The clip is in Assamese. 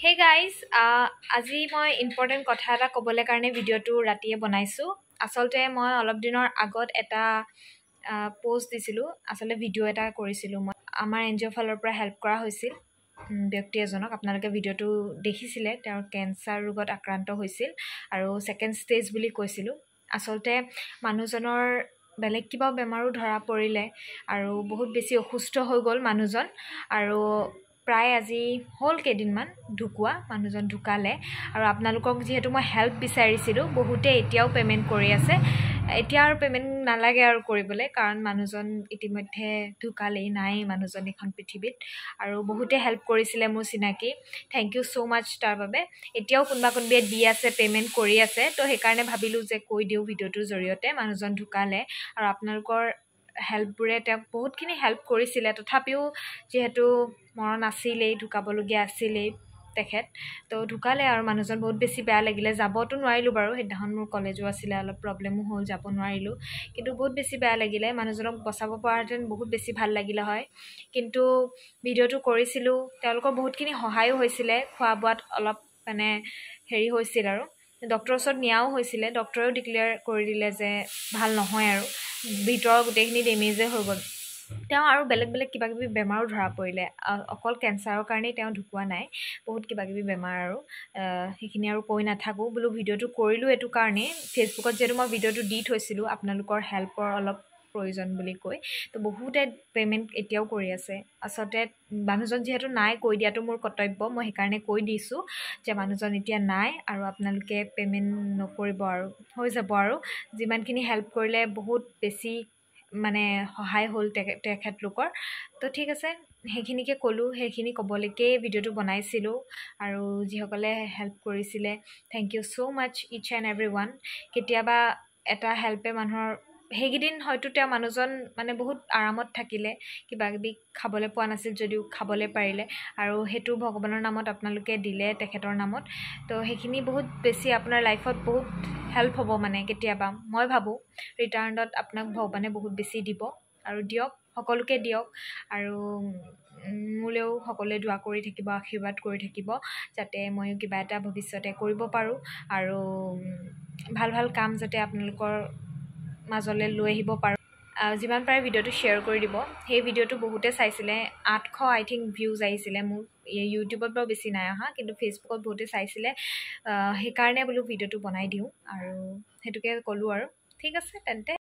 Hey guys, আজি মই ইম্পৰ্টেণ্ট কথা এটা ক'বলৈ কাৰণে ভিডিঅ'টো ৰাতিয়ে বনাইছোঁ। আচলতে মই অলপ দিনৰ আগত এটা পোষ্ট দিছিলোঁ, আচলতে ভিডিঅ' এটা কৰিছিলোঁ। মই আমাৰ NGO ফালৰ পৰা হেল্প কৰা হৈছিল ব্যক্তি এজনক। আপোনালোকে ভিডিঅ'টো দেখিছিলে, তেওঁৰ কেঞ্চাৰ ৰোগত আক্ৰান্ত হৈছিল আৰু ছেকেণ্ড ষ্টেজ বুলি কৈছিলোঁ। আচলতে মানুহজনৰ বেলেগ কিবা বেমাৰো ধৰা পৰিলে আৰু বহুত বেছি অসুস্থ হৈ গ'ল মানুহজন। আৰু প্ৰায় আজি হ'ল কেইদিনমান ঢুকুৱা, মানুহজন ঢুকালে। আৰু আপোনালোকক যিহেতু মই হেল্প বিচাৰিছিলোঁ, বহুতে এতিয়াও পে'মেণ্ট কৰি আছে। এতিয়া আৰু পে'মেণ্ট নালাগে আৰু কৰিবলৈ, কাৰণ মানুহজন ইতিমধ্যে ঢুকালেই, নাই মানুহজন এইখন পৃথিৱীত। আৰু বহুতে হেল্প কৰিছিলে মোৰ চিনাকি, থেংক ইউ ছ' মাছ তাৰ বাবে। এতিয়াও কোনোবাই দি আছে, পে'মেণ্ট কৰি আছে। তো সেইকাৰণে ভাবিলোঁ যে কৈ দিওঁ ভিডিঅ'টোৰ জৰিয়তে। মানুহজন ঢুকালে আৰু আপোনালোকৰ হেল্পবোৰে তেওঁক বহুতখিনি হেল্প কৰিছিলে। তথাপিও যিহেতু মৰণ আছিলেই, ঢুকাবলগীয়া আছিলেই তেখেত, তো ঢুকালে আৰু মানুহজন বহুত বেছি বেয়া লাগিলে। যাবতো নোৱাৰিলোঁ বাৰু, সেইদিনাখন মোৰ কলেজো আছিলে, অলপ প্ৰব্লেমো হ'ল, যাব নোৱাৰিলোঁ। কিন্তু বহুত বেছি বেয়া লাগিলে, মানুহজনক বচাব পৰাহেঁতেন বহুত বেছি ভাল লাগিলে হয়। কিন্তু ভিডিঅ'টো কৰিছিলোঁ, তেওঁলোকৰ বহুতখিনি সহায়ো হৈছিলে, খোৱা বোৱাত অলপ মানে হেৰি হৈছিল আৰু ডক্টৰৰ ওচৰত নিয়াও হৈছিলে। ডক্টৰেও ডিক্লেয়াৰ কৰি দিলে যে ভাল নহয় আৰু ভিতৰৰ গোটেইখিনি ডেমেজে হৈ গ'ল। তেওঁ আৰু বেলেগ বেলেগ কিবাকিবি বেমাৰো ধৰা পৰিলে, অকল কেঞ্চাৰৰ কাৰণেই তেওঁ ঢুকুৱা নাই, বহুত কিবাকিবি বেমাৰ আৰু সেইখিনি আৰু কৈ নাথাকোঁ বোলো। ভিডিঅ'টো কৰিলোঁ এইটো কাৰণেই, ফেচবুকত যিহেতু মই ভিডিঅ'টো দি থৈছিলোঁ আপোনালোকৰ হেল্পৰ অলপ প্ৰয়োজন বুলি কৈ, তো বহুতে পে'মেণ্ট এতিয়াও কৰি আছে। আচলতে মানুহজন যিহেতু নাই, কৈ দিয়াটো মোৰ কৰ্তব্য, মই সেইকাৰণে কৈ দিছোঁ যে মানুহজন এতিয়া নাই আৰু আপোনালোকে পে'মেণ্ট নকৰিব আৰু হৈ যাব। আৰু যিমানখিনি হেল্প কৰিলে বহুত বেছি মানে সহায় হ'ল তেখেতলোকৰ। তো ঠিক আছে, সেইখিনিকে ক'লোঁ, সেইখিনি ক'বলৈকেই ভিডিঅ'টো বনাইছিলোঁ। আৰু যিসকলে হেল্প কৰিছিলে, thank you so' much each and every one. কেতিয়াবা এটা হেল্পে মানুহৰ, সেইকেইদিন হয়তো তেওঁ মানুহজন মানে বহুত আৰামত থাকিলে, কিবাকিবি খাবলৈ পোৱা নাছিল যদিও খাবলৈ পাৰিলে, আৰু সেইটো ভগৱানৰ নামত আপোনালোকে দিলে, তেখেতৰ নামত। তো সেইখিনি বহুত বেছি আপোনাৰ লাইফত বহুত হেল্প হ'ব মানে কেতিয়াবা, মই ভাবোঁ ৰিটাৰ্ণত আপোনাক ভগৱানে বহুত বেছি দিব আৰু দিয়ক, সকলোকে দিয়ক। আৰু মোলৈও সকলোৱে দোৱা কৰি থাকিব, আশীৰ্বাদ কৰি থাকিব, যাতে ময়ো কিবা এটা ভৱিষ্যতে কৰিব পাৰোঁ আৰু ভাল ভাল কাম যাতে আপোনালোকৰ মাজলৈ লৈ আহিব পাৰোঁ। যিমান পাৰে ভিডিঅ'টো শ্বেয়াৰ কৰি দিব। সেই ভিডিঅ'টো বহুতে চাইছিলে, 800 আই থিংক ভিউজ আহিছিলে। মোৰ ইউটিউবত বাৰু বেছি নাই অহা, কিন্তু ফেচবুকত বহুতে চাইছিলে। সেইকাৰণে বোলো ভিডিঅ'টো বনাই দিওঁ আৰু সেইটোকে ক'লোঁ আৰু। ঠিক আছে তেন্তে।